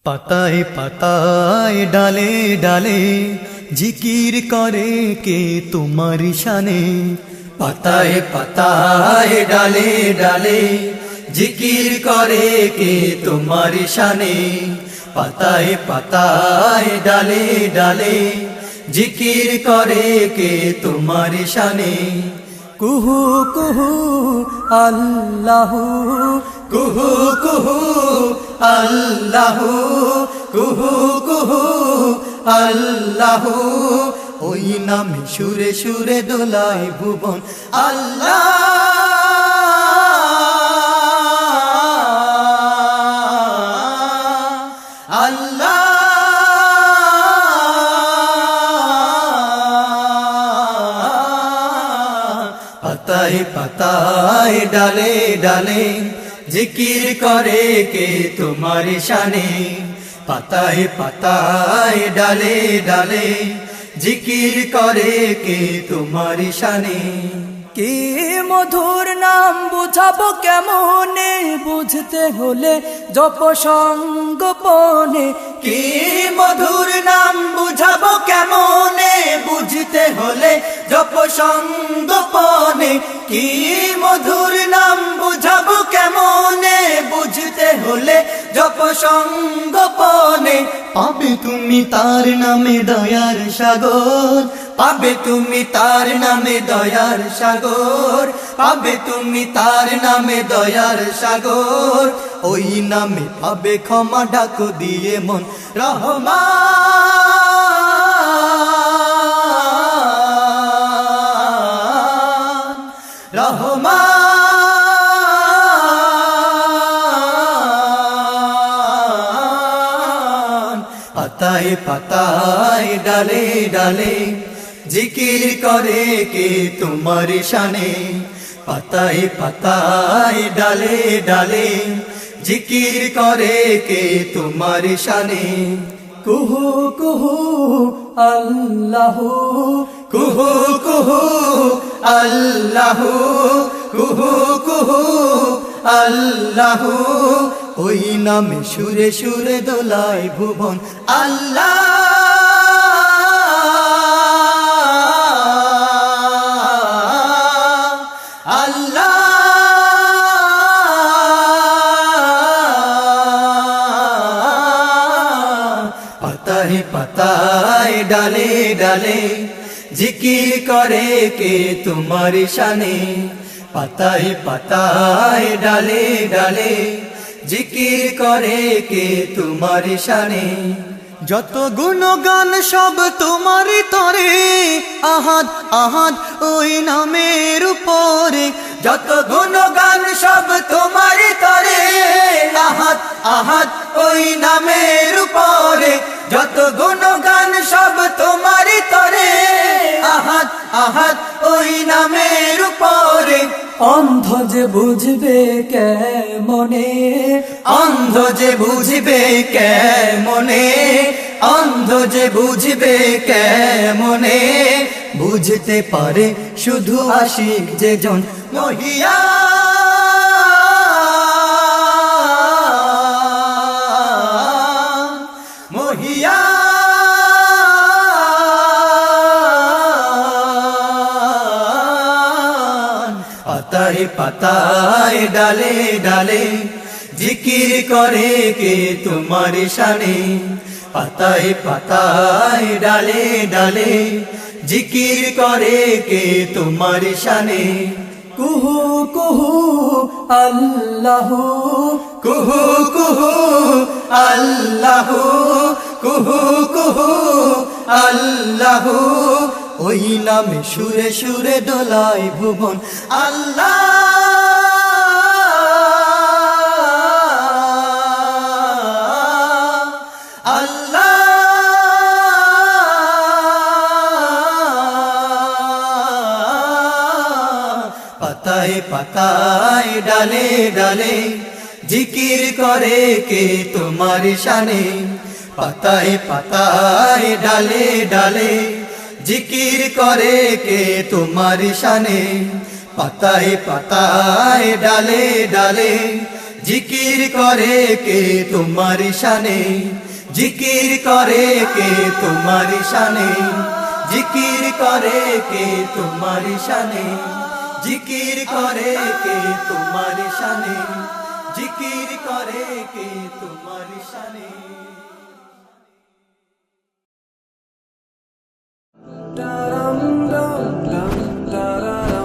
পাতায় পাতায় ডালে ডালে জিকির করে কে তোমার শানে। পাতায় পাতায় ডালে ডালে জিকির করে কে তোমার শানে। পাতায় পাতায় ডালে ডালে জিকির করে কে তোমার শানে। কুহু কুহু আল্লাহু কুহু কুহু আল্লাহু কুহু কুহু আল্লাহু, ওই নামে সুরে সুরে দোলায় ভুবন। আল্লাহ আল্লাহ পাতায় পাতায় ডালে ডালে জিকির করে কে তোমার শানে। পাতায় পাতায় ডালে ডালে জিকির করে কে তোমার শানে। কি মধুর নাম বুঝাবো কেমনে, বুঝতে হলে জপ সঙ্গোপনে। কি মধুর নাম বুঝাবো কেমনে, বুঝতে হলে জপ সঙ্গোপনে। কি মধুর নাম বুঝাবো কেমনে, বুঝতে হলে জপ সঙ্গোপনে। পাবে তুমি তার নামে দয়ার সাগর, পাবে তুমি তার নামে দয়ার সাগর, পাবে তুমি তার নামে দয়ার সাগর। ওই নামে পাবে ক্ষমা ডাকো দিয়ে মন রহমান রহমান। পাতায় পাতায় ডালে ডালে জিকির করে কে তোমার শানে। পাতায় পাতায় ডালে ডালে জিকির করে কে তোমার শানে। কুহু কুহু আল্লাহু কুহু কুহু আল্লাহু কুহু কুহু আল্লাহু, ওই নামে সুরে সুরে দোলায় ভুবন। আল্লাহ আল্লাহ পাতায় পাতায় ডালে ডালে জিকির করে কে তোমার শানে। পাতায় পাতায় ডালে ডালে জিকির করে কে তোমার শানে। যত গুণগান সব তোমার তরে, আহাদ আহাদ ওই নামের উপরে। যত গুণগান সব তোমার তরে, আহাদ আহাদ ওই নামের উপরে। যত গুণগান সব তোমার তরে, আহাদ আহাদ ওই নামের উপরে। অন্ধ যে বুঝবে কেমনে, অন্ধ যে বুঝবে কেমনে, অন্ধ যে বুঝবে কেমনে। বুঝতে পারে শুধু আশিক যে জন মহিয়ান মহিয়ান। পাতায় পাতায় ডালে ডালে জিকির করে কে তোমার শানে। পাতায় পাতায় ডালে ডালে জিকির করে কে তোমার শানে। কুহু কুহু আল্লাহু কুহু কুহু আল্লাহু কুহু কুহু আল্লাহু, ওই নামে সুরে সুরে দোলায় ভুবন। আল্লাহ আল্লাহ পাতায় পাতায় ডালে ডালে জিকির করে কে তোমার শানে। পাতায় পাতায় ডালে ডালে জিকির করে কে তোমার শানে। পাতায় পাতায় ডালে ডালে জিকির করে কে তোমার শানে, জিকির করে কে তোমার শানে, জিকির করে কে তোমার শানে, জিকির করে কে তোমার শানে, জিকির করে কে তোমার শানে। Da dum dum dum da da dum.